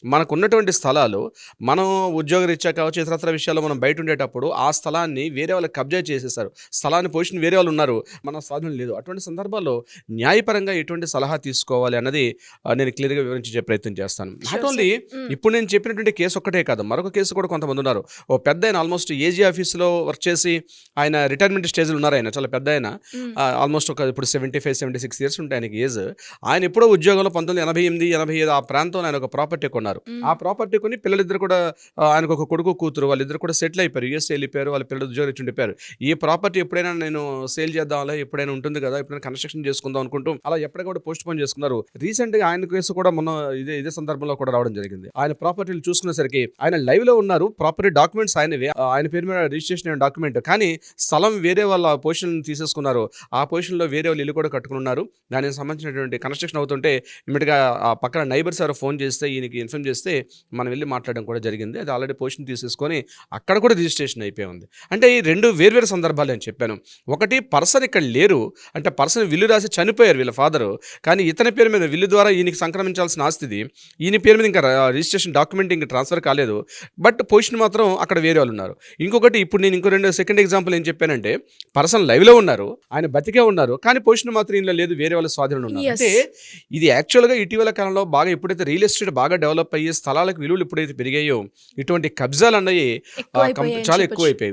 మనకున్నటువంటి స్థలాలు, మనం ఉద్యోగరీత్యా కావచ్చు, ఇతరత్ర విషయాల్లో మనం బయటుండేటప్పుడు, ఆ స్థలాన్ని వేరే వాళ్ళు కబ్జా చేసేశారు. స్థలాన్ని పొజిషన్ వేరే వాళ్ళున్నారు. మన స్వాధీనం లేదు. అటువంటి సందర్భాల్లో న్యాయపరంగా ఎటువంటి సలహా తీసుకోవాలి అన్నది నేను క్లియర్‌గా వివరించే ప్రయత్నం చేస్తాను. Not sure only sir. హ్మ్. ఇప్పుడు నేను చెప్పినటువంటి కేస్ ఒక్కటే కాదు. మరొక కేసు కూడా కొంతమందున్నారు. ఓ పెద్దాయన ఆల్‌మోస్ట్ ఏజీ ఆఫీస్‌లో వర్క్ చేసి ఆయన రిటైర్మెంట్ స్టేజ్‌లో ఉన్నారాయన. చాలా పెద్దాయన. హ్మ్. ఆల్‌మోస్ట్ ఇప్పుడు 75, 76 ఇయర్స్ ఉంటాయి ఆయనకి ఏజ్. ఆయన ఎప్పుడో ఉద్యోగంలో 1988, 85 ఆ ప్రాంతంలో ఆయన ఒక ప్రాపర్టీ కొన్నారు. హ్మ్. ఆ ప్రాపర్టీ కొని పిల్లలిద్దరు కూడా ఆయనకు ఒక కొడుకు, కూతురు వాళ్ళిద్దరు కూడా సెటిల్ అయిపోయారు. యూఎస్‌ఏ ఎళ్ళిపోయారు. వాళ్ళ పిల్లలు ఉద్యోగరీత్యా ఉండిపోయారు. ఈ ప్రాపర్టీ ఎప్పుడైనా నేను సేల్ చేద్దాంలే, ఎప్పుడైనా ఉంటుంది కదా! ఎప్పుడైనా కన్‌స్ట్రక్షన్ చేసుకుందాం అనుకుంటూ అలా ఎప్పటికి పోస్ట్‌పోన్ చేసుకున్నారు. రీసెంట్‌గా ఆయన కేసు కూడా మొన్న ఇదే సందర్భంలో కూడా రావడం జరిగింది. ఆయన ప్రాపర్టీలు చూసుకునేసరికి ఆయన లైవ్‌లో ఉన్నారు. ప్రాపర్టీ డాక్యుమెంట్స్ ఆయనవే. ఆయన పేరు మీద రిజిస్ట్రేషన్ అయిన డాక్యుమెంట్. కానీ స్థలం వేరే వాళ్ళ పొజిషన్ తీసేసుకున్నారు. ఆ పొజిషన్‌లో వేరే వాళ్ళు ఇల్లు కూడా కట్టుకొనున్నారు. దానికి సంబంధించినటువంటి కన్‌స్ట్రక్షన్ అవుతుంటే ఇమ్మీడియేట్‌గా ఆ పక్కన నైబర్స్ ఎవరో ఫోన్ చేస్తే ఈయనకి ఇన్ఫార్మ్ చేస్తే మనం వెళ్లి మాట్లాడడం కూడా జరిగింది. అది ఆల్రెడీ పొజిషన్ తీసేసుకొని అక్కడ కూడా రిజిస్ట్రేషన్ అయిపోయి ఉంది. అంటే ఈ 2 వేర్వేరు సందర్భాలు నేను చెప్పాను. ఒకటి పర్సన్ ఇక్కడ లేరు. అంటే పర్సన్ విల్లు రాసి చనిపోయారు వీళ్ళ ఫాదరు. కానీ ఇతని పేరు మీద విల్లు ద్వారా ఈయనకి సంక్రమించాల్సిన ఆస్తిది. ఈయన పేరు మీద ఇంకా రిజిస్ట్రేషన్ డాక్యుమెంట్ ఇంక ట్రాన్స్‌ఫర్ కాలేదు. బట్ పొజిషన్ మాత్రం అక్కడ వేరే వాళ్ళున్నారు. ఇంకొకటి ఇప్పుడు నేను ఇంకో సెకండ్ ఎగ్జాంపుల్ ఏం చెప్పానంటే పర్సన్ లైవ్‌లో ఉన్నారు. ఆయన బతికే ఉన్నారు. కానీ పొజిషన్ మాత్రం ఈయనలో లేదు. వేరే వాళ్ళ స్వాధీనంలో ఉన్నారు. యెస్. అంటే ఇది యాక్చువల్‌గా ఇటీవల కాలంలో బాగా ఎప్పుడైతే రియల్ ఎస్టేట్ బాగా డెవలప్ అయ్యి స్థలాలకు విలువలు ఎప్పుడైతే పెరిగాయో ఇటువంటి కబ్జాలన్నయి ఎక్కువైపోయాయని చాలా చెప్పొచ్చు. ఎక్కువైపోయాయి.